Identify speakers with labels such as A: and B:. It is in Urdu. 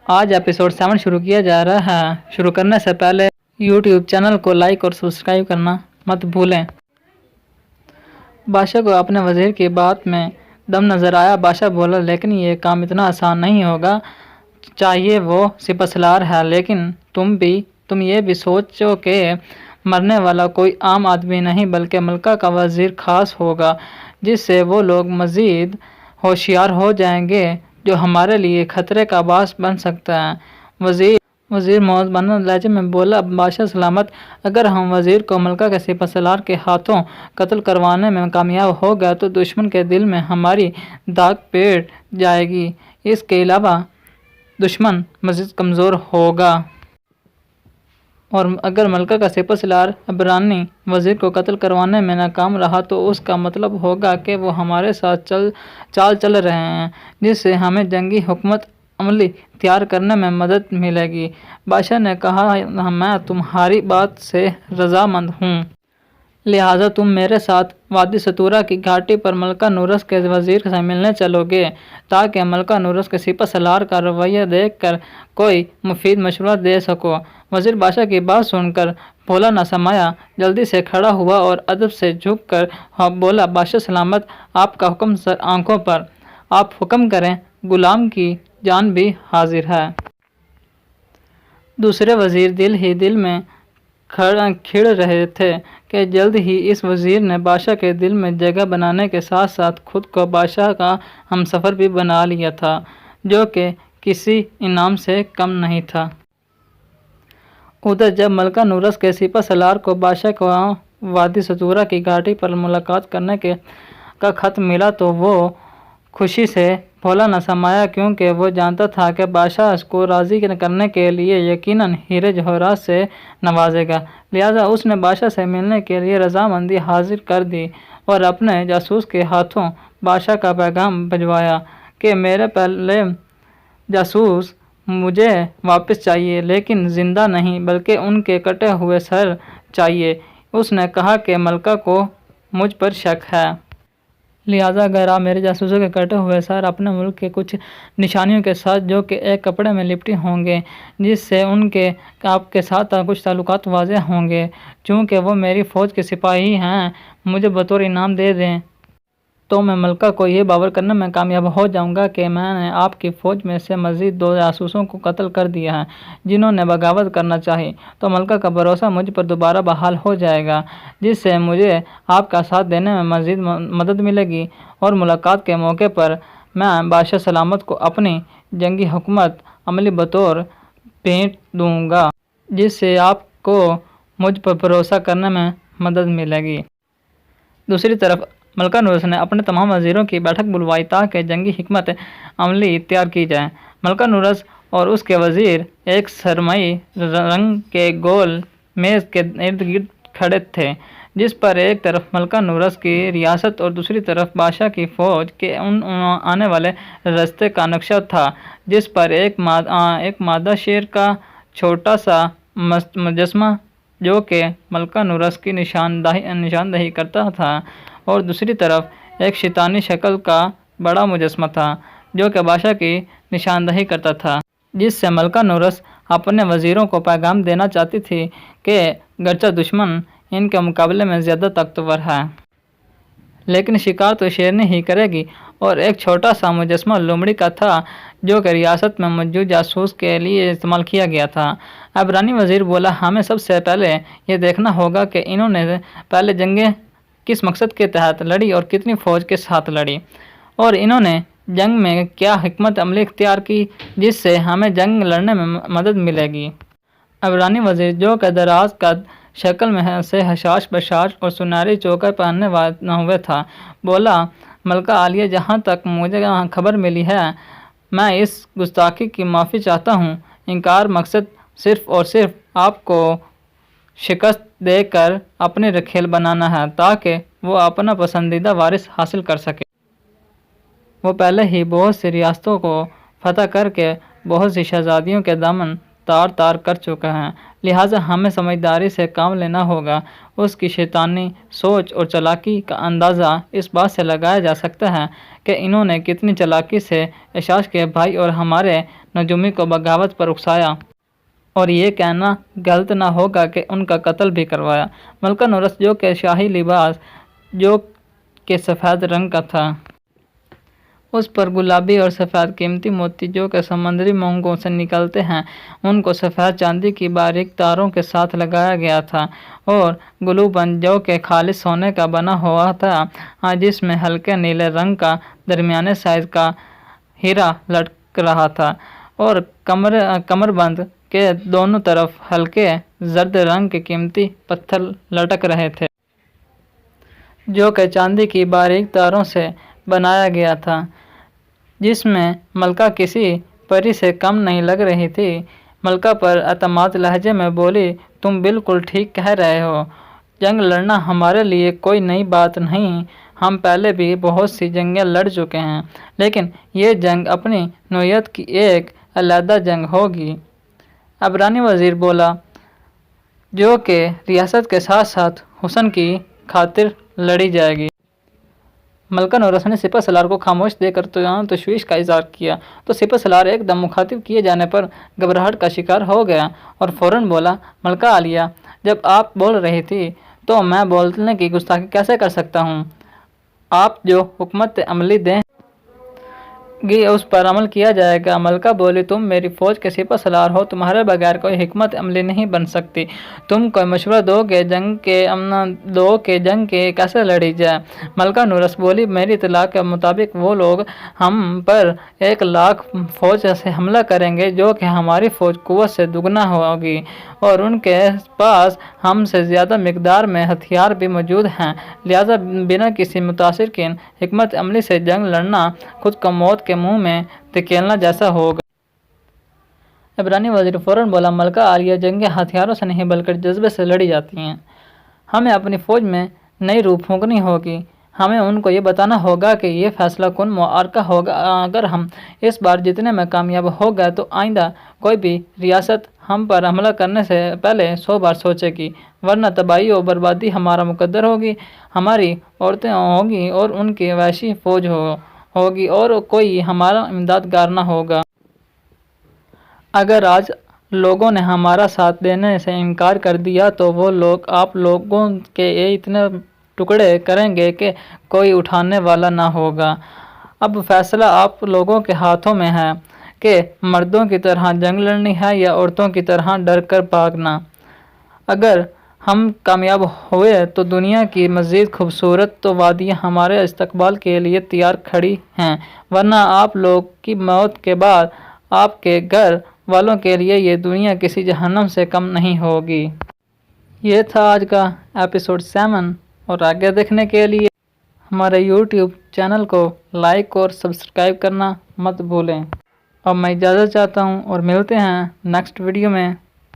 A: آج ایپیسوڈ 7 شروع کیا جا رہا ہے۔ شروع کرنے سے پہلے یوٹیوب چینل کو لائک اور سبسکرائب کرنا مت بھولیں۔ بادشاہ کو اپنے وزیر کی بات میں دم نظر آیا۔ بادشاہ بولا، لیکن یہ کام اتنا آسان نہیں ہوگا۔ چاہیے وہ سپہ سالار ہے، لیکن تم یہ بھی سوچو کہ مرنے والا کوئی عام آدمی نہیں بلکہ ملکہ کا وزیر خاص ہوگا، جس سے وہ لوگ مزید ہوشیار ہو جائیں گے جو ہمارے لیے خطرے کا باعث بن سکتا ہے۔ وزیر معتمد لہجے میں بولا، بادشاہ سلامت، اگر ہم وزیر کو ملکہ کے سپہ سالار کے ہاتھوں قتل کروانے میں کامیاب ہو گئے تو دشمن کے دل میں ہماری داغ بیٹھ جائے گی۔ اس کے علاوہ دشمن مزید کمزور ہوگا۔ اور اگر ملکہ کا سپہ سالار عبرانی وزیر کو قتل کروانے میں ناکام رہا تو اس کا مطلب ہوگا کہ وہ ہمارے ساتھ چال چل رہے ہیں، جس سے ہمیں جنگی حکمت عملی تیار کرنے میں مدد ملے گی۔ بادشاہ نے کہا، میں تمہاری بات سے رضامند ہوں۔ لہٰذا تم میرے ساتھ وادی ستورا کی گھاٹی پر ملکہ نورس کے وزیر سے ملنے چلو گے تاکہ ملکہ نورس کے سپہ سالار کا رویہ دیکھ کر کوئی مفید مشورہ دے سکو۔ وزیر بادشاہ کی بات سن کر بھولا نہ سمایا جلدی سے کھڑا ہوا اور ادب سے جھک کر بولا، بادشاہ سلامت، آپ کا حکم سر آنکھوں پر، آپ حکم کریں، غلام کی جان بھی حاضر ہے۔ دوسرے وزیر دل ہی دل میں کھڑ رہے تھے کہ جلد ہی اس وزیر نے بادشاہ کے دل میں جگہ بنانے کے ساتھ ساتھ خود کو بادشاہ کا ہمسفر بھی بنا لیا تھا، جو کہ کسی انعام سے کم نہیں تھا۔ ادھر جب ملکہ نورس کے سپہ سالار کو بادشاہ کو وادی ستورا کی گھاٹی پر ملاقات کرنے کا خط ملا تو وہ خوشی سے بھولا نہ سمایا، کیونکہ وہ جانتا تھا کہ بادشاہ اس کو راضی کرنے کے لیے یقیناً ہیرے جواہرات سے نوازے گا۔ لہٰذا اس نے بادشاہ سے ملنے کے لیے رضامندی حاضر کر دی اور اپنے جاسوس کے ہاتھوں بادشاہ کا پیغام بھجوایا کہ میرے پہلے جاسوس مجھے واپس چاہیے، لیکن زندہ نہیں بلکہ ان کے کٹے ہوئے سر چاہیے۔ اس نے کہا کہ ملکہ کو مجھ پر شک ہے۔ لہٰذا اگر آپ میرے جاسوسوں کے کٹے ہوئے سر اپنے ملک کے کچھ نشانیوں کے ساتھ جو کہ ایک کپڑے میں لپٹی ہوں گے، جس سے ان کے آپ کے ساتھ کچھ تعلقات واضح ہوں گے، چونکہ وہ میری فوج کے سپاہی ہیں، مجھے بطور انعام دے دیں تو میں ملکہ کو یہ باور کرنے میں کامیاب ہو جاؤں گا کہ میں نے آپ کی فوج میں سے مزید 2 جاسوسوں کو قتل کر دیا ہے جنہوں نے بغاوت کرنا چاہی، تو ملکہ کا بھروسہ مجھ پر دوبارہ بحال ہو جائے گا، جس سے مجھے آپ کا ساتھ دینے میں مزید مدد ملے گی، اور ملاقات کے موقع پر میں بادشاہ سلامت کو اپنی جنگی حکمت عملی بطور بھیٹ دوں گا، جس سے آپ کو مجھ پر بھروسہ کرنے میں مدد ملے گی۔ دوسری طرف ملکہ نورس نے اپنے تمام وزیروں کی بیٹھک بلوائی تاکہ جنگی حکمت عملی تیار کی جائے۔ ملکہ نورس اور اس کے وزیر ایک سرمئی رنگ کے گول میز کے ارد گرد کھڑے تھے، جس پر ایک طرف ملکہ نورس کی ریاست اور دوسری طرف بادشاہ کی فوج کے آنے والے راستے کا نقشہ تھا، جس پر ایک مادہ شیر کا چھوٹا سا مجسمہ جو کہ ملکہ نورس کی نشاندہی کرتا تھا، اور دوسری طرف ایک شیطانی شکل کا بڑا مجسمہ تھا جو کہ بادشاہ کی نشاندہی کرتا تھا، جس سے ملکہ نورس اپنے وزیروں کو پیغام دینا چاہتی تھی کہ گرچہ دشمن ان کے مقابلے میں زیادہ طاقتور ہے، لیکن شکار تو شیرنی ہی کرے گی۔ اور ایک چھوٹا سا مجسمہ لومڑی کا تھا جو کہ ریاست میں موجود جاسوس کے لیے استعمال کیا گیا تھا۔ عبرانی وزیر بولا، ہمیں سب سے پہلے یہ دیکھنا ہوگا کہ انہوں نے پہلے جنگیں کس مقصد کے تحت لڑی اور کتنی فوج کے ساتھ لڑی، اور انہوں نے جنگ میں کیا حکمت عملی اختیار کی جس سے ہمیں جنگ لڑنے میں مدد ملے گی۔ عبرانی وزیر جو کہ دراز قد، شکل میں سے حشاش بشاش اور سنہری چوکر پہنے ہوئے تھا، بولا، ملکہ عالیہ، جہاں تک مجھے خبر ملی ہے، میں اس گستاخی کی معافی چاہتا ہوں۔ انکار مقصد صرف اور صرف آپ کو شکست دے کر اپنی رکھیل بنانا ہے تاکہ وہ اپنا پسندیدہ وارث حاصل کر سکے۔ وہ پہلے ہی بہت سی ریاستوں کو فتح کر کے بہت سی شہزادیوں کے دامن تار تار کر چکا ہے، لہٰذا ہمیں سمجھداری سے کام لینا ہوگا۔ اس کی شیطانی سوچ اور چالاکی کا اندازہ اس بات سے لگایا جا سکتا ہے کہ انہوں نے کتنی چالاکی سے اشعث کے بھائی اور ہمارے نجومی کو بغاوت پر اکسایا، اور یہ کہنا غلط نہ ہوگا کہ ان کا قتل بھی کروایا۔ ملکہ نورس، جو کہ شاہی لباس جو کہ سفید رنگ کا تھا، اس پر گلابی اور سفید قیمتی موتی جو کہ سمندری مونگوں سے نکلتے ہیں، ان کو سفید چاندی کی باریک تاروں کے ساتھ لگایا گیا تھا، اور گلوبند جو کہ خالص سونے کا بنا ہوا تھا، جس میں ہلکے نیلے رنگ کا درمیانے سائز کا ہیرا لٹک رہا تھا، اور کمربند کے دونوں طرف ہلکے زرد رنگ کے قیمتی پتھر لٹک رہے تھے، جو کہ چاندی کی باریک تاروں سے بنایا گیا تھا، جس میں ملکہ کسی پری سے کم نہیں لگ رہی تھی۔ ملکہ پر اعتماد لہجے میں بولی، تم بالکل ٹھیک کہہ رہے ہو، جنگ لڑنا ہمارے لیے کوئی نئی بات نہیں، ہم پہلے بھی بہت سی جنگیں لڑ چکے ہیں، لیکن یہ جنگ اپنی نوعیت کی ایک علیحدہ جنگ ہوگی۔ عبرانی وزیر بولا، جو کہ ریاست کے ساتھ ساتھ حسن کی خاطر لڑی جائے گی۔ ملکہ نورس نے سپہ سالار کو خاموش دیکھ کر تشویش کا اظہار کیا، تو سپہ سالار ایک دم مخاطب کیے جانے پر گھبراہٹ کا شکار ہو گیا اور فوراً بولا، ملکہ عالیہ، جب آپ بول رہی تھی تو میں بولنے کی گستاخی کیسے کر سکتا ہوں؟ آپ جو حکمت عملی دیں گی اس پر عمل کیا جائے گا۔ ملکہ بولی، تم میری فوج کے سپہ سالار ہو، تمہارے بغیر کوئی حکمت عملی نہیں بن سکتی، تم کوئی مشورہ دو کہ جنگ کے کیسے لڑی جائے؟ ملکہ نورس بولی، میری اطلاع کے مطابق وہ لوگ ہم پر 1,00,000 فوج سے حملہ کریں گے، جو کہ ہماری فوج قوت سے دگنا ہوگی، اور ان کے پاس ہم سے زیادہ مقدار میں ہتھیار بھی موجود ہیں، لہٰذا بنا کسی متاثر کن حکمت عملی سے جنگ لڑنا خود کو موت کے منہ میں دھکیلنا جیسا ہوگا۔ عبرانی وزیر فوراً بولا، ملکہ عالیہ، جنگیں ہتھیاروں سے نہیں بلکہ جذبے سے لڑی جاتی ہیں، ہمیں اپنی فوج میں نئی روح پھونکنی ہوگی، ہمیں ان کو یہ بتانا ہوگا کہ یہ فیصلہ کن معرکہ ہوگا، اگر ہم اس بار جیتنے میں کامیاب ہو گئے تو آئندہ کوئی بھی ریاست ہم پر حملہ کرنے سے پہلے 100 بار سوچے گی، ورنہ تباہی و بربادی ہمارا مقدر ہوگی، ہماری عورتیں ہوں گی اور ان کی وحشی فوج ہوگی، اور کوئی ہمارا امدادگار نہ ہوگا۔ اگر آج لوگوں نے ہمارا ساتھ دینے سے انکار کر دیا تو وہ لوگ آپ لوگوں کے اتنے ٹکڑے کریں گے کہ کوئی اٹھانے والا نہ ہوگا۔ اب فیصلہ آپ لوگوں کے ہاتھوں میں ہے کہ مردوں کی طرح جنگ لڑنی ہے یا عورتوں کی طرح ڈر کر بھاگنا۔ اگر ہم کامیاب ہوئے تو دنیا کی مزید خوبصورت تو وادیاں ہمارے استقبال کے لیے تیار کھڑی ہیں، ورنہ آپ لوگ کی موت کے بعد آپ کے گھر والوں کے لیے یہ دنیا کسی جہنم سے کم نہیں ہوگی۔ یہ تھا آج کا ایپیسوڈ 7، اور آگے دیکھنے کے لیے ہمارے یوٹیوب چینل کو لائک اور سبسکرائب کرنا مت بھولیں۔ اب میں اجازت چاہتا ہوں اور ملتے ہیں نیکسٹ ویڈیو میں۔